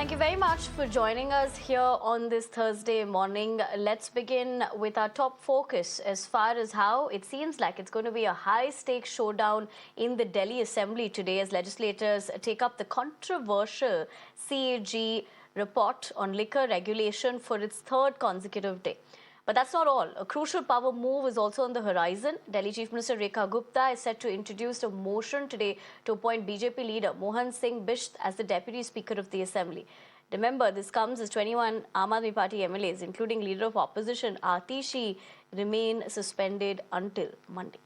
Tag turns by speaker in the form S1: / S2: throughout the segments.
S1: Thank you very much for joining us here on this Thursday morning. Let's begin with our top focus as far as how it seems like it's going to be a high-stakes showdown in the Delhi Assembly today as legislators take up the controversial CAG report on liquor regulation for its third consecutive day. But that's not all. A crucial power move is also on the horizon. Delhi Chief Minister Rekha Gupta is set to introduce a motion today to appoint BJP leader Mohan Singh Bisht as the Deputy Speaker of the Assembly. Remember, this comes as 21 Aam Aadmi Party MLAs, including Leader of Opposition Atishi, remain suspended until Monday.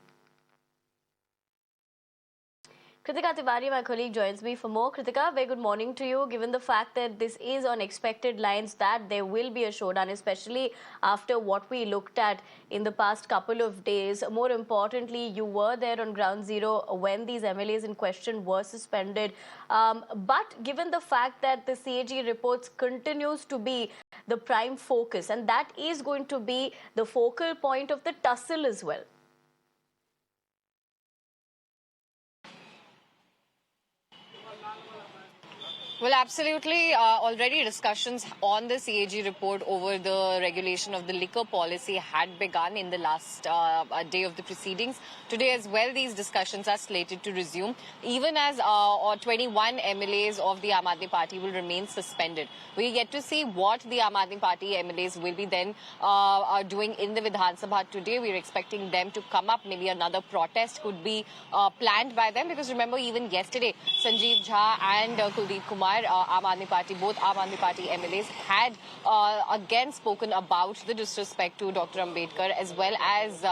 S1: Kritika Tiwari, my colleague, joins me for more. Kritika, very good morning to you. Given the fact that this is on expected lines, that there will be a showdown, especially after what we looked at in the past couple of days. More importantly, you were there on ground zero when these MLAs in question were suspended. But given the fact that the CAG reports continues to be the prime focus, and that is going to be the focal point of the tussle as well.
S2: Well, absolutely. Already discussions on the CAG report over the regulation of the liquor policy had begun in the last day of the proceedings. Today as well, these discussions are slated to resume, even as 21 MLAs of the Aam Aadmi Party will remain suspended. We get to see what the Aam Aadmi Party MLAs will be then doing in the Vidhan Sabha today. We're expecting them to come up. Maybe another protest could be planned by them, because remember, even yesterday, Sanjeev Jha and Kuldeep Kumar, Aam Aadmi Party, both Aam Aadmi Party MLAs had again spoken about the disrespect to Dr. Ambedkar as well as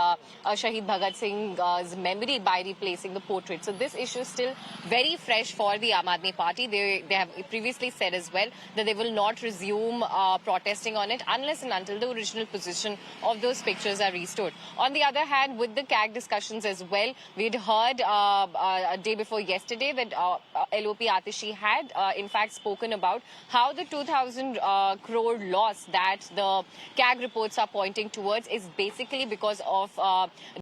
S2: Shahid Bhagat Singh's memory by replacing the portrait. So this issue is still very fresh for the Aam Aadmi Party. They have previously said as well that they will not resume protesting on it unless and until the original position of those pictures are restored. On the other hand, with the CAG discussions as well, we'd heard a day before yesterday that LOP Atishi had in fact spoken about how the 2,000 crore loss that the CAG reports are pointing towards is basically because of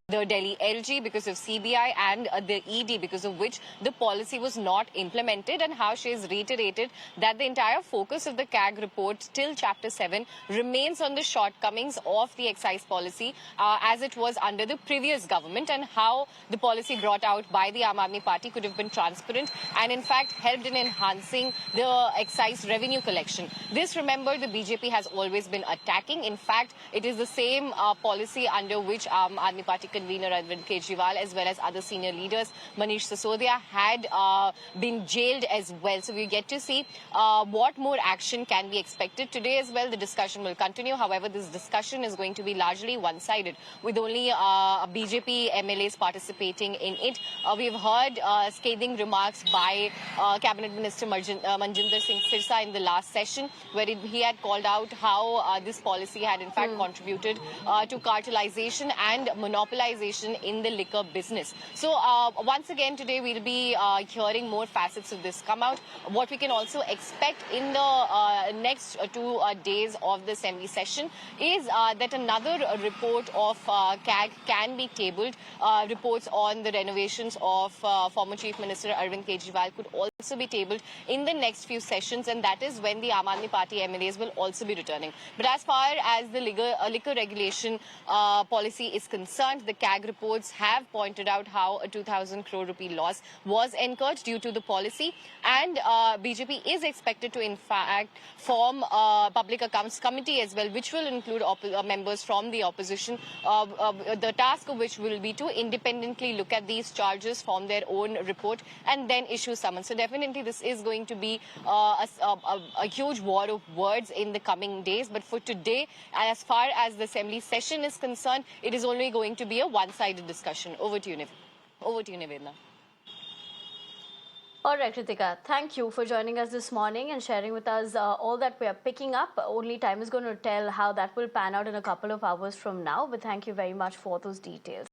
S2: the Delhi LG, because of CBI and the ED, because of which the policy was not implemented, and how she has reiterated that the entire focus of the CAG report till Chapter 7 remains on the shortcomings of the excise policy as it was under the previous government, and how the policy brought out by the Aam Aadmi Party could have been transparent and in fact helped in enhancing the excise revenue collection. This, remember, the BJP has always been attacking. In fact, it is the same policy under which Aam Aadmi Party convener Arvind Kejriwal as well as other senior leaders, Manish Sisodia, had been jailed as well. So we get to see what more action can be expected. Today as well, the discussion will continue. However, this discussion is going to be largely one-sided, with only BJP MLAs participating in it. We've heard scathing remarks by Cabinet Minister Manjinder Singh Sirsa in the last session, where he had called out how this policy had in fact contributed to cartelization and monopolization in the liquor business. So once again today we'll be hearing more facets of this come out. What we can also expect in the next 2 days of the assembly session is that another report of CAG can be tabled. Reports on the renovations of former Chief Minister Arvind Kejriwal could also be tabled in the next few sessions, and that is when the Aam Aadmi Party MLAs will also be returning. But as far as the liquor regulation policy is concerned, the CAG reports have pointed out how a 2,000 crore rupee loss was incurred due to the policy, and BJP is expected to in fact form a public accounts committee as well, which will include members from the opposition, the task of which will be to independently look at these charges, form their own report, and then issue summons. So definitely this is going to be a huge war of words in the coming days. But for today, as far as the assembly session is concerned, it is only going to be a one-sided discussion. Over to you, Nivedna.
S1: All right, Kritika, thank you for joining us this morning and sharing with us all that we are picking up. Only time is going to tell how that will pan out in a couple of hours from now. But thank you very much for those details.